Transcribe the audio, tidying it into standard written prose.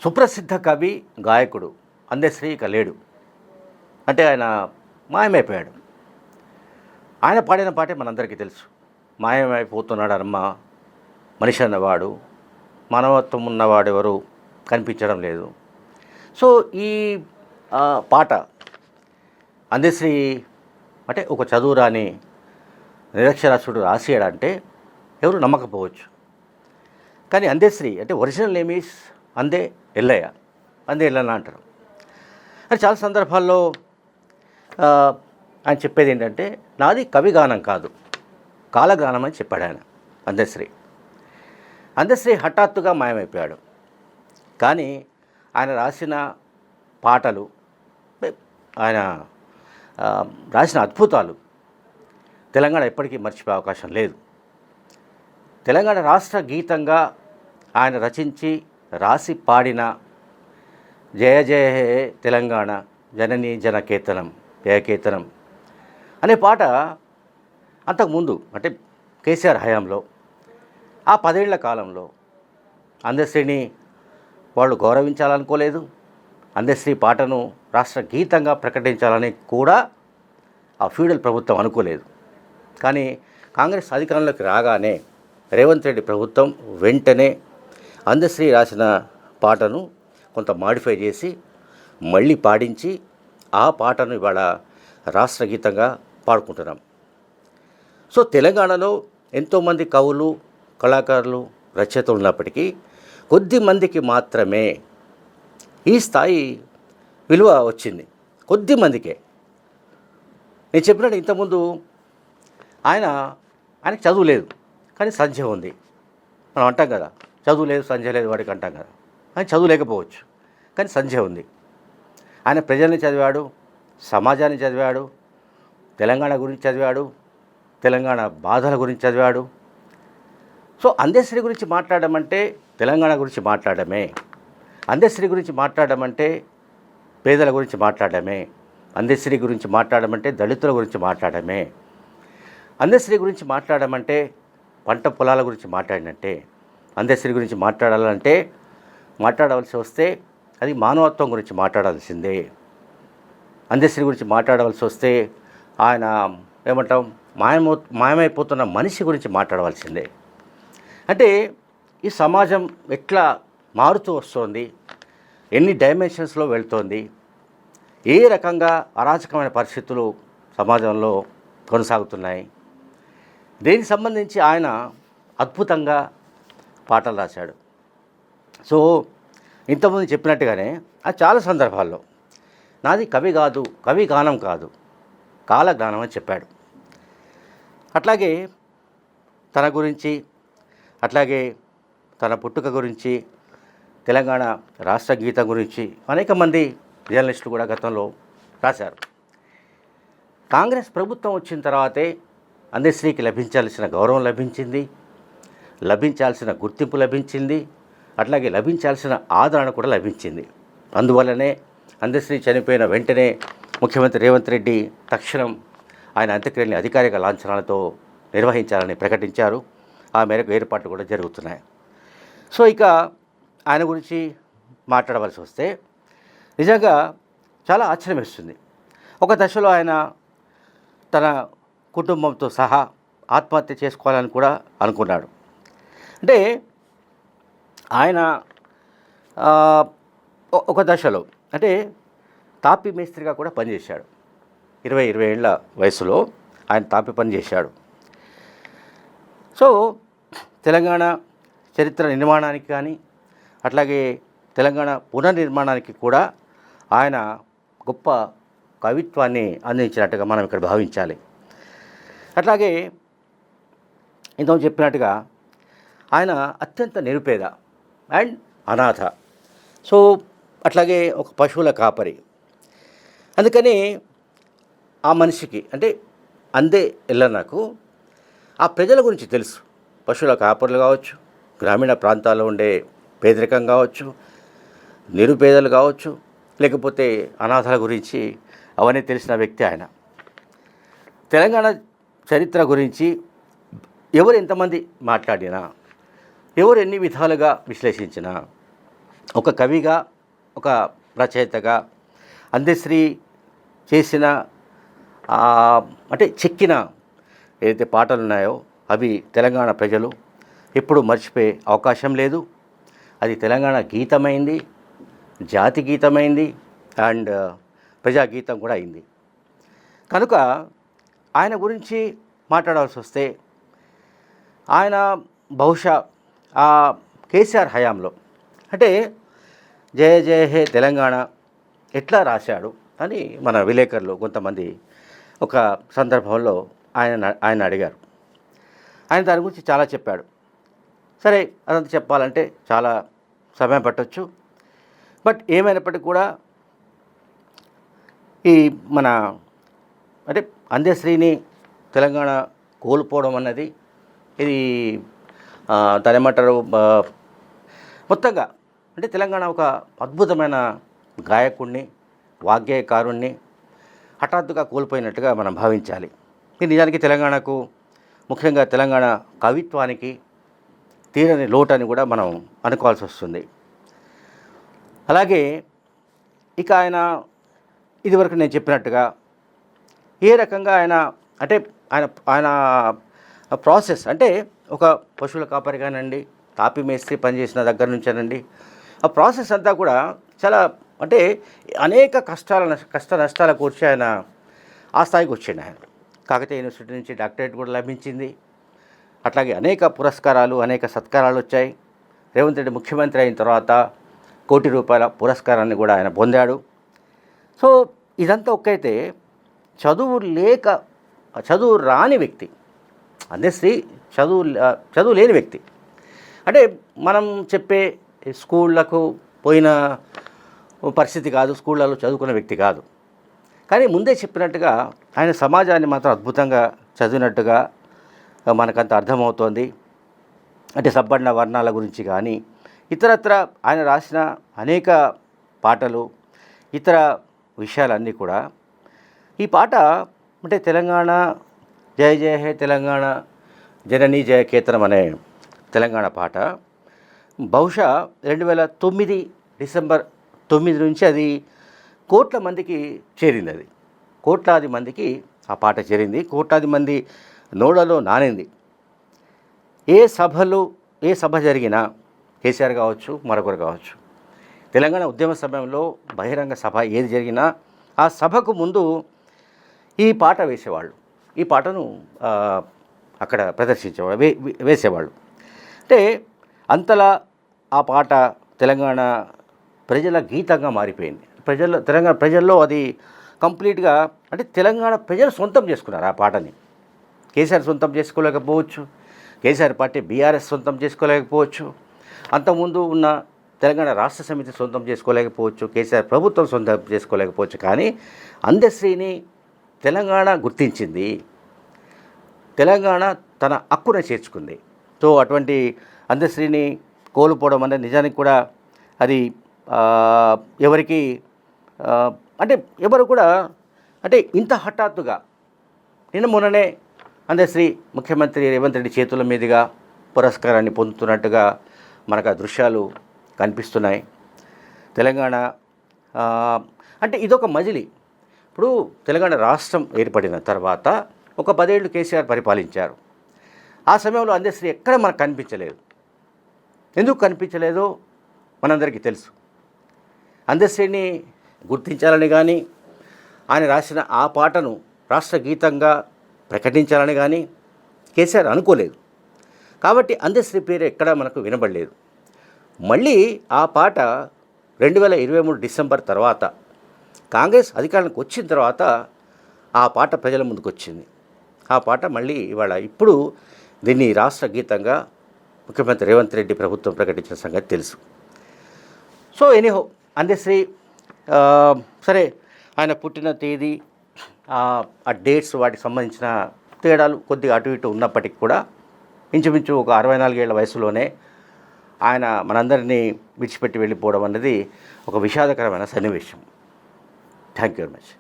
సుప్రసిద్ధ కవి, గాయకుడు అందశ్రీ ఇక లేడు. అంటే ఆయన మాయమైపోయాడు. ఆయన పాడిన పాటే మనందరికీ తెలుసు. మాయమైపోతున్నాడమ్మ మనిషి అన్నవాడు, మానవత్వం ఉన్నవాడెవరు కనిపించడం లేదు. సో ఈ పాట అందశ్రీ అంటే ఒక చదువురాని నిరక్షరాస్యుడు రాసేయడంటే ఎవరు నమ్మకపోవచ్చు. కానీ అందశ్రీ అంటే ఒరిజినల్ నేమ్ ఈస్ అందే ఎల్లయ్య, అందే ఎల్లన్న అంటారు. అది చాలా సందర్భాల్లో ఆయన చెప్పేది ఏంటంటే, నాది కవిగానం కాదు, కాలగానం అని చెప్పాడు ఆయన అందశ్రీ. అందశ్రీ హఠాత్తుగా మాయమైపోయాడు. కానీ ఆయన రాసిన పాటలు, ఆయన రాసిన అద్భుతాలు తెలంగాణ ఎప్పటికీ మర్చిపోయే అవకాశం లేదు. తెలంగాణ రాష్ట్ర గీతంగా ఆయన రచించి రాసి పాడిన జయ జయ హే తెలంగాణ జననీ జనకేతనం జయకేతనం అనే పాట అంతకుముందు అంటే కేసీఆర్ హయాంలో ఆ 10 ఏళ్ల కాలంలో అందశ్రీని వాళ్ళు గౌరవించాలనుకోలేదు. అందశ్రీ పాటను రాష్ట్ర గీతంగా ప్రకటించాలని కూడా ఆ ఫ్యూడల్ ప్రభుత్వం అనుకోలేదు. కానీ కాంగ్రెస్ అధికారంలోకి రాగానే రేవంత్ రెడ్డి ప్రభుత్వం వెంటనే అందశ్రీ రాసిన పాటను కొంత మాడిఫై చేసి మళ్ళీ పాడించి ఆ పాటను ఇవాళ రాష్ట్ర గీతంగా పాడుకుంటున్నాం. సో తెలంగాణలో ఎంతోమంది కవులు, కళాకారులు, రచయితలు ఉన్నప్పటికీ కొద్ది మందికి మాత్రమే ఈ స్థాయి విలువ వచ్చింది. కొద్ది మందికే. నేను చెప్పినట్టు ఇంతకుముందు ఆయనకి చదువు లేదు కానీ సంధ్య ఉంది. మనం అంటాం కదా, చదువు లేదు సంధ్య లేదు వాడికి అంటాం కదా. ఆయన చదువు లేకపోవచ్చు కానీ సంధ్య ఉంది. ఆయన ప్రజల్ని చదివాడు, సమాజాన్ని చదివాడు, తెలంగాణ గురించి చదివాడు, తెలంగాణ బాధల గురించి చదివాడు. సో అందశ్రీ గురించి మాట్లాడడం అంటే తెలంగాణ గురించి మాట్లాడడమే. అందశ్రీ గురించి మాట్లాడడం అంటే పేదల గురించి మాట్లాడడమే. అందశ్రీ గురించి మాట్లాడడం అంటే దళితుల గురించి మాట్లాడడమే. అందశ్రీ గురించి మాట్లాడడం అంటే పంట పొలాల గురించి మాట్లాడినట్టే. అందశ్రీ గురించి మాట్లాడవలసి వస్తే అది మానవత్వం గురించి మాట్లాడాల్సిందే. అందశ్రీ గురించి మాట్లాడవలసి వస్తే ఆయన ఏమంటాం మాయమైపోతున్న మనిషి గురించి మాట్లాడవలసిందే. అంటే ఈ సమాజం ఎట్లా మారుతూ వస్తుంది, ఎన్ని డైమెన్షన్స్లో వెళ్తోంది, ఏ రకంగా అరాచకమైన పరిస్థితులు సమాజంలో కొనసాగుతున్నాయి, దీనికి సంబంధించి ఆయన అద్భుతంగా పాటలు రాశాడు. సో ఇంతకుముందు చెప్పినట్టుగానే అది చాలా సందర్భాల్లో నాది కవి కాదు, కవి గానం కాదు, కాలగానం అని చెప్పాడు. అట్లాగే తన గురించి, అట్లాగే తన పుట్టుక గురించి, తెలంగాణ రాష్ట్ర గీతం గురించి అనేక మంది జర్నలిస్టులు కూడా గతంలో రాశారు. కాంగ్రెస్ ప్రభుత్వం వచ్చిన తర్వాతే అందశ్రీకి లభించాల్సిన గౌరవం లభించింది, లభించాల్సిన గుర్తింపు లభించింది, అట్లాగే లభించాల్సిన ఆదరణ కూడా లభించింది. అందువల్లనే అందశ్రీ చనిపోయిన వెంటనే ముఖ్యమంత్రి రేవంత్ రెడ్డి తక్షణం ఆయన అంత్యక్రియల్ని అధికారిక లాంఛనాలతో నిర్వహించాలని ప్రకటించారు. ఆ మేరకు ఏర్పాట్లు కూడా జరుగుతున్నాయి. సో ఇక ఆయన గురించి మాట్లాడవలసి వస్తే నిజంగా చాలా ఆశ్చర్యం వేస్తుంది. ఒక దశలో ఆయన తన కుటుంబంతో సహా ఆత్మహత్య చేసుకోవాలని కూడా అనుకున్నాడు. అంటే ఆయన ఒక దశలో అంటే తాపీ మేస్త్రిగా కూడా పనిచేశాడు. 20 ఏళ్ల వయసులో ఆయన తాపి పని చేశాడు. సో తెలంగాణ చరిత్ర నిర్మాణానికి కానీ అట్లాగే తెలంగాణ పునర్నిర్మాణానికి కూడా ఆయన గొప్ప కవిత్వాన్ని అందించినట్టుగా మనం ఇక్కడ భావించాలి. అట్లాగే ఇంతకు చెప్పినట్టుగా ఆయన అత్యంత నిరుపేద అండ్ అనాథ. సో అట్లాగే ఒక పశువుల కాపరి. అందుకని ఆ మనిషికి అంటే అందే ఎల్లన్నకు ఆ ప్రజల గురించి తెలుసు. పశువుల కాపరులు కావచ్చు, గ్రామీణ ప్రాంతాల్లో ఉండే పేదరికం కావచ్చు, నిరుపేదలు కావచ్చు, లేకపోతే అనాథల గురించి అవన్నీ తెలిసిన వ్యక్తి ఆయన. తెలంగాణ చరిత్ర గురించి ఎవరు ఎంతమంది మాట్లాడినా, ఎవరు ఎన్ని విధాలుగా విశ్లేషించినా ఒక కవిగా, ఒక రచయితగా అందశ్రీ చేసిన అంటే చెక్కిన ఏదైతే పాటలు ఉన్నాయో అవి తెలంగాణ ప్రజలు ఎప్పుడు మర్చిపోయే అవకాశం లేదు. అది తెలంగాణ గీతమైంది, జాతి గీతమైంది, అండ్ ప్రజాగీతం కూడా అయింది. కనుక ఆయన గురించి మాట్లాడాల్సి వస్తే ఆయన బహుశా కేసీఆర్ హయాంలో అంటే జయ జయ హే తెలంగాణ ఎట్లా రాశాడు అని మన విలేకరులు కొంతమంది ఒక సందర్భంలో ఆయన అడిగారు. ఆయన దాని గురించి చాలా చెప్పాడు. సరే, అదంతా చెప్పాలంటే చాలా సమయం పట్టవచ్చు. బట్ ఏమైనప్పటికీ కూడా ఈ మన అంటే అందశ్రీని తెలంగాణ కోల్పోవడం అన్నది ఇది దాని ఏమంటారు మొత్తంగా అంటే తెలంగాణ ఒక అద్భుతమైన గాయకుడిని, వాగ్గేయకారుణ్ణి హఠాత్తుగా కోల్పోయినట్టుగా మనం భావించాలి. ఇది నిజానికి తెలంగాణకు, ముఖ్యంగా తెలంగాణ కవిత్వానికి తీరని లోటు అని కూడా మనం అనుకోవాల్సి వస్తుంది. అలాగే ఇక ఆయన ఇదివరకు నేను చెప్పినట్టుగా ఏ రకంగా ఆయన అంటే ఆయన ప్రాసెస్ అంటే ఒక పశువుల కాపరి కానండి, తాపి మేస్త్రి పనిచేసిన దగ్గర నుంచేనండి, ఆ ప్రాసెస్ అంతా కూడా చాలా అంటే అనేక కష్ట నష్టాలకు వచ్చి ఆయన ఆ స్థాయికి వచ్చాడు. ఆయన కాకతీయ యూనివర్సిటీ నుంచి డాక్టరేట్ కూడా లభించింది. అట్లాగే అనేక పురస్కారాలు, అనేక సత్కారాలు వచ్చాయి. రేవంత్ రెడ్డి ముఖ్యమంత్రి అయిన తర్వాత ₹1 కోటి పురస్కారాన్ని కూడా ఆయన పొందాడు. సో ఇదంతా ఒక్కైతే చదువు రాని వ్యక్తి అందశ్రీ, చదువు లేని వ్యక్తి. అంటే మనం చెప్పే స్కూళ్ళకు పోయిన పరిస్థితి కాదు, స్కూళ్ళలో చదువుకున్న వ్యక్తి కాదు. కానీ ముందే చెప్పినట్టుగా ఆయన సమాజాన్ని మాత్రం అద్భుతంగా చదివినట్టుగా మనకంత అర్థమవుతోంది. అంటే సబ్బన్న వర్ణాల గురించి కానీ ఇతరత్ర ఆయన రాసిన అనేక పాటలు, ఇతర విషయాలన్నీ కూడా ఈ పాట అంటే తెలంగాణ జయ జయ హే తెలంగాణ జననీ జయ కేతనం అనే తెలంగాణ పాట బహుశా 2009 డిసెంబర్ 9 నుంచి అది కోట్ల మందికి చేరింది. అది కోట్లాది మందికి ఆ పాట చేరింది, కోట్లాది మంది నోడలో నానింది. ఏ సభ జరిగినా కేసీఆర్ కావచ్చు, మరొకరు కావచ్చు, తెలంగాణ ఉద్యమ సమయంలో బహిరంగ సభ ఏది జరిగినా ఆ సభకు ముందు ఈ పాట వేసేవాళ్ళు, ఈ పాటను అక్కడ ప్రదర్శించేవాళ్ళు, వేసేవాళ్ళు. అంటే అంతలా ఆ పాట తెలంగాణ ప్రజల గీతంగా మారిపోయింది. తెలంగాణ ప్రజల్లో అది కంప్లీట్గా అంటే తెలంగాణ ప్రజలు సొంతం చేసుకున్నారు ఆ పాటని. కేసీఆర్ సొంతం చేసుకోలేకపోవచ్చు, కేసీఆర్ పార్టీ బీఆర్ఎస్ సొంతం చేసుకోలేకపోవచ్చు, అంతకుముందు ఉన్న తెలంగాణ రాష్ట్ర సమితి సొంతం చేసుకోలేకపోవచ్చు, కేసీఆర్ ప్రభుత్వం సొంతం చేసుకోలేకపోవచ్చు. కానీ అందశ్రీని తెలంగాణ గుర్తించింది, తెలంగాణ తన హక్కున చేర్చుకుంది. సో అటువంటి అందశ్రీని కోల్పోవడం అనేది నిజానికి కూడా అది ఎవరికి అంటే ఎవరు కూడా అంటే ఇంత హఠాత్తుగా మొన్ననే అందశ్రీ ముఖ్యమంత్రి రేవంత్ రెడ్డి చేతుల మీదుగా పురస్కారాన్ని పొందుతున్నట్టుగా మనకు ఆ దృశ్యాలు కనిపిస్తున్నాయి. తెలంగాణ అంటే ఇదొక మజిలీ. ఇప్పుడు తెలంగాణ రాష్ట్రం ఏర్పడిన తర్వాత ఒక 10 ఏళ్ళు కేసీఆర్ పరిపాలించారు. ఆ సమయంలో అందశ్రీ ఎక్కడ మనకు కనిపించలేదు. ఎందుకు కనిపించలేదో మనందరికీ తెలుసు. అందశ్రీని గుర్తించాలని కానీ, ఆయన రాసిన ఆ పాటను రాష్ట్ర గీతంగా ప్రకటించాలని కానీ కేసీఆర్ అనుకోలేదు. కాబట్టి అందశ్రీ పేరు ఎక్కడా మనకు వినబడలేదు. మళ్ళీ ఆ పాట 2023 డిసెంబర్ తర్వాత కాంగ్రెస్ అధికారానికి వచ్చిన తర్వాత ఆ పాట ప్రజల ముందుకు వచ్చింది. ఆ పాట మళ్ళీ ఇప్పుడు దీన్ని రాష్ట్ర గీతంగా ముఖ్యమంత్రి రేవంత్ రెడ్డి ప్రభుత్వం ప్రకటించిన సంగతి తెలుసు. సో ఎనీహో అందశ్రీ సరే, ఆయన పుట్టిన తేదీ, ఆ డేట్స్, వాటికి సంబంధించిన తేడాలు కొద్దిగా అటు ఇటు ఉన్నప్పటికీ కూడా ఇంచుమించు ఒక 64 ఏళ్ల వయసులోనే ఆయన మనందరినీ విడిచిపెట్టి వెళ్ళిపోవడం అన్నది ఒక విషాదకరమైన సన్నివేశం. Thank you very much.